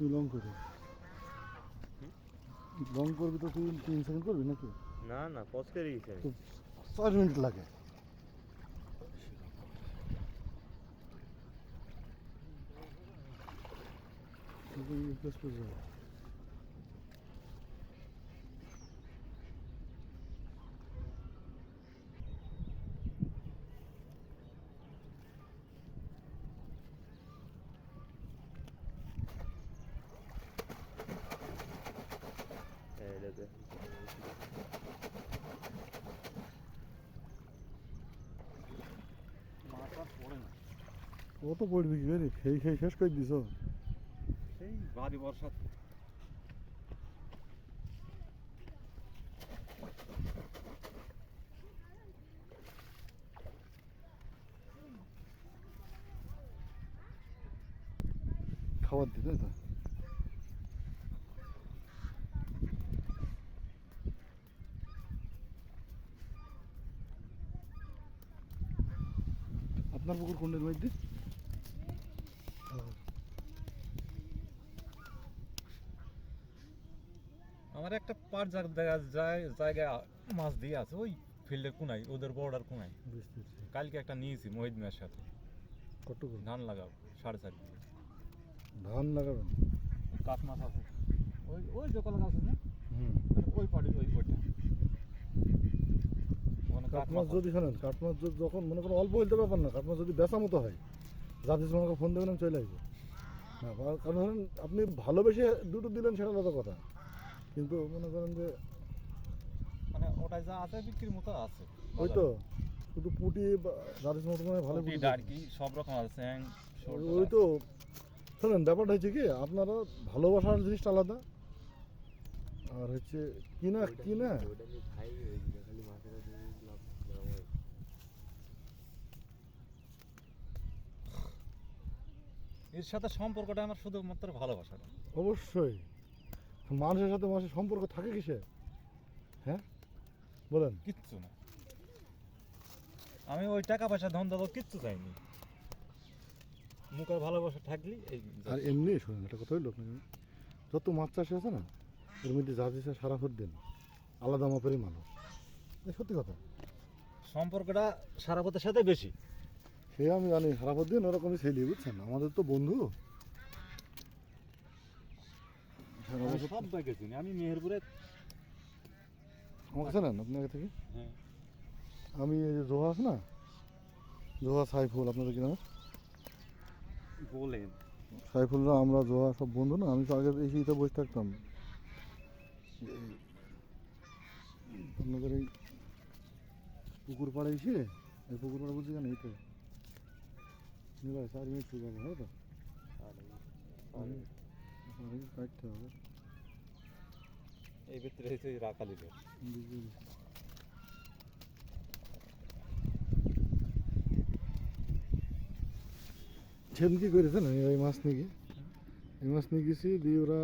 তুই লং করবি, লং করবি তো তুই 3 সেকেন্ড করবি নাকি? না না, পজ করে গেছি আমি। 4 মিনিট লাগে। এটাতে ও তো পড়বি কি রে, খেয়ে খেয়ে শেষ করে দিছ। সেই ভারী বর্ষা। খাবার দিতে তো আপনার পুকুর কোনটার মধ্যে? আমার একটা পার জায়গায় মাছ দিয়ে আছে ওই ফিল্ডের কোনায়, ওদের বর্ডার কোনায়। কালকে একটা নিয়েছি মহিদ মিয়ার সাথে। কতটুকু ধান লাগাবো 4.5 বিঘা। ধান লাগাবেন? কাঠ মাছ আছে ওই ওই যে কলা গাছ আছে না, হুম, ওই পাড়ির ওই ওইটা। কাঠ মাছ যদি শোনেন, কাঠ মাছ যখন মনে করেন অল্প হইতে ব্যাপার না, কাঠ মাছ যদি বেচা মতো হয়, যাদের সঙ্গে ফোন দেবেন আমি চলে আসবো। হ্যাঁ, কারণ ধরেন আপনি ভালোবেসে দুটো দিলেন সেটা আলাদা কথা, কিন্তু মনে করেন যে মানে ওটা যা আছে বিক্রির মতো আছে। ওই তো শুধু পুঁটি যাদের মতো মানে ভালো পুঁটি, ডারকি সব রকম আছে, স্যাং, শোল ওই তো শোনেন, ব্যাপারটা হচ্ছে কি, আপনারা ভালোবাসার জিনিসটা আলাদা, আর হচ্ছে কিনা কিনা ওটা নিয়ে খাই হয়েছিল, খালি মাছের কাছে লাভ হয়। এর সাথে সম্পর্কটা আমার শুধুমাত্র ভালোবাসাটা। অবশ্যই। মানুষের সাথে মানুষের সম্পর্ক থাকে কিসে? হ্যাঁ বলেন। কিচ্ছু না, আমি ওই টাকা পয়সা ধন দেবো কিচ্ছু চাইনি, মুখের ভালোবাসা থাকলি এই। আর এমনি শোনেন একটা কথা হইল, যত মাছ চাষি আছে না, এর মধ্যে যা দিচ্ছে সারা দিন আলাদা মাপেরই মানুষ, সত্যি কথা। সম্পর্কটা সারাপথের সাথে বেশি। সে আমি জানি, সারা দিন ওরকমই ছেলে, বুঝছেন, আমাদের তো বন্ধু। আমি সব জায়গায় চিনি, আমি মেহেরপুরে। আমাকে জানেন আপনি আগে থেকে? হ্যাঁ, আমি এই যে জোহা আছে না, জোহা সাইফুল, আপনাদের কি নাম? বলেন সাইফুলরা, আমরা জোহা সব বন্ধু না। আমি তো আগে এই শীতে বসে থাকতাম আপনাদের এই পুকুর পাড়ে এসে, এই পুকুর পাড়ে বলছি কেন, এইতে ভাই 4 মিনিট ঠিক আছে, হয় তো কাটতে হবে। এই ভিতরে হয়েছে রাখালি বেশ। সেদিন কি করেছে না, এই মাছ নিয়ে গিয়ে, এই মাছ নিয়ে গেছি দিয়ে ওরা